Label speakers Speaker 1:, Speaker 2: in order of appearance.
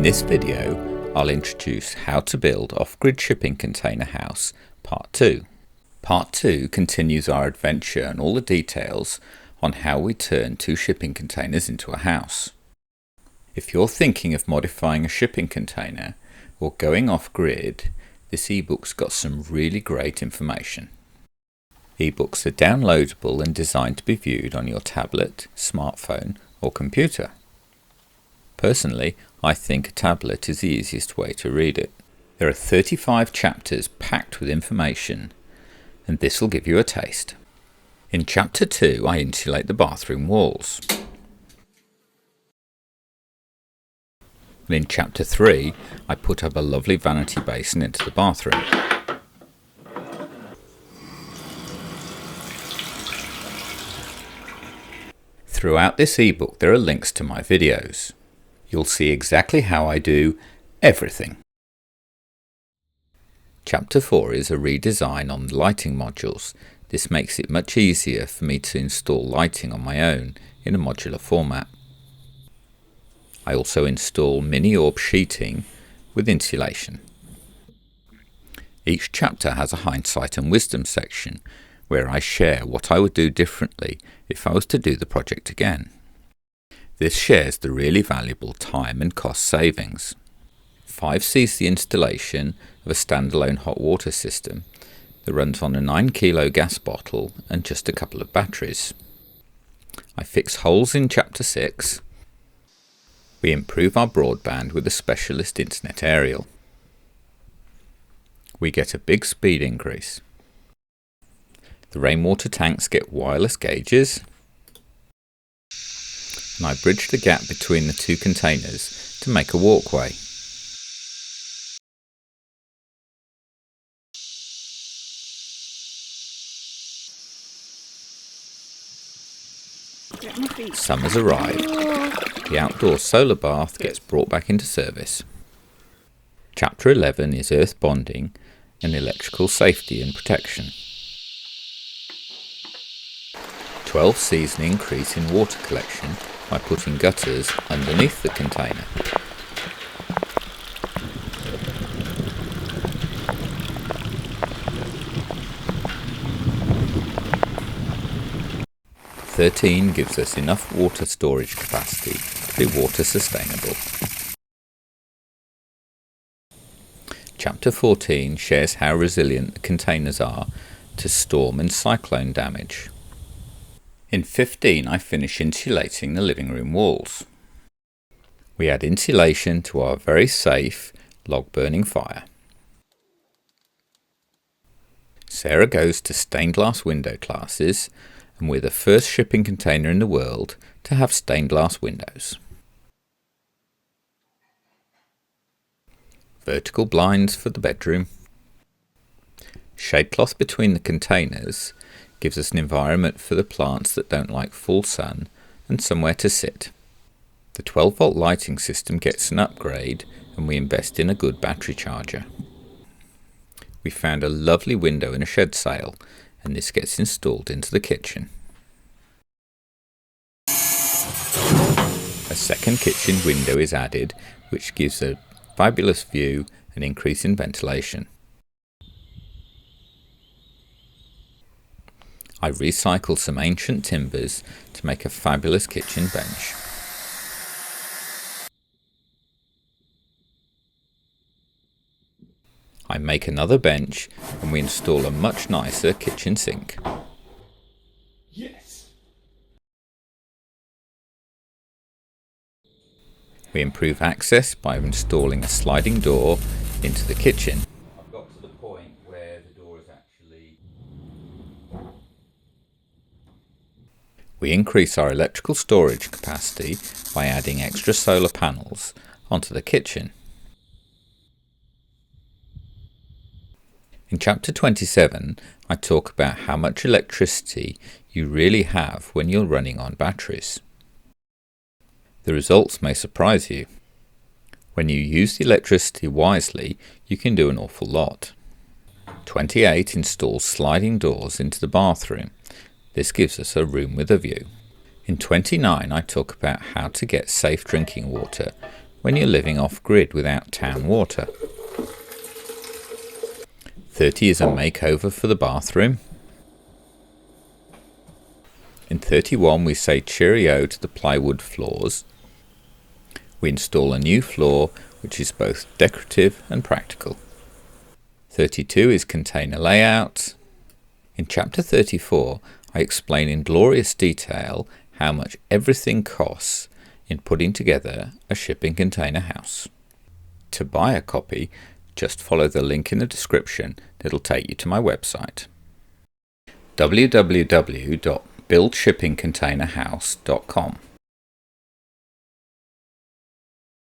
Speaker 1: In this video, I'll introduce how to build off-grid shipping container house Part 2. Part 2 continues our adventure and all the details on how we turn 2 shipping containers into a house. If you're thinking of modifying a shipping container or going off-grid, this ebook's got some really great information. Ebooks are downloadable and designed to be viewed on your tablet, smartphone or computer. Personally, I think a tablet is the easiest way to read it. There are 35 chapters packed with information, and this will give you a taste. In Chapter 2, I insulate the bathroom walls. And in Chapter 3, I put up a lovely vanity basin into the bathroom. Throughout this ebook, there are links to my videos. You'll see exactly how I do everything. Chapter 4 is a redesign on the lighting modules. This makes it much easier for me to install lighting on my own in a modular format. I also install mini orb sheeting with insulation. Each chapter has a hindsight and wisdom section where I share what I would do differently if I was to do the project again. This shares the really valuable time and cost savings. 5 sees the installation of a standalone hot water system that runs on a 9 kilo gas bottle and just a couple of batteries. I fix holes in Chapter 6. We improve our broadband with a specialist internet aerial. We get a big speed increase. The rainwater tanks get wireless gauges. And I bridge the gap between the 2 containers to make a walkway. Summer's arrived. The outdoor solar bath gets brought back into service. Chapter 11 is earth bonding and electrical safety and protection. 12 sees an increase in water collection by putting gutters underneath the container. "13 gives us enough water storage capacity to be water sustainable. Chapter 14 shares how resilient the containers are to storm and cyclone damage. In 15, I finish insulating the living room walls. We add insulation to our very safe log-burning fire. Sarah goes to stained glass window classes, and we're the first shipping container in the world to have stained glass windows. Vertical blinds for the bedroom. Shade cloth between the containers gives us an environment for the plants that don't like full sun and somewhere to sit. The 12-volt lighting system gets an upgrade and we invest in a good battery charger. We found a lovely window in a shed sale and this gets installed into the kitchen. A second kitchen window is added which gives a fabulous view and increase in ventilation. I recycle some ancient timbers to make a fabulous kitchen bench. I make another bench and we install a much nicer kitchen sink. Yes. We improve access by installing a sliding door into the kitchen. I've got to the point where the door is actually... We increase our electrical storage capacity by adding extra solar panels onto the kitchen. In Chapter 27, I talk about how much electricity you really have when you're running on batteries. The results may surprise you. When you use the electricity wisely, you can do an awful lot. 28 installs sliding doors into the bathroom. This gives us a room with a view. In 29, I talk about how to get safe drinking water when you're living off-grid without town water. 30 is a makeover for the bathroom. In 31 we say cheerio to the plywood floors. We install a new floor which is both decorative and practical. 32 is container layout. In chapter 34 I explain in glorious detail how much everything costs in putting together a shipping container house. To buy a copy, just follow the link in the description that'll take you to my website. www.buildshippingcontainerhouse.com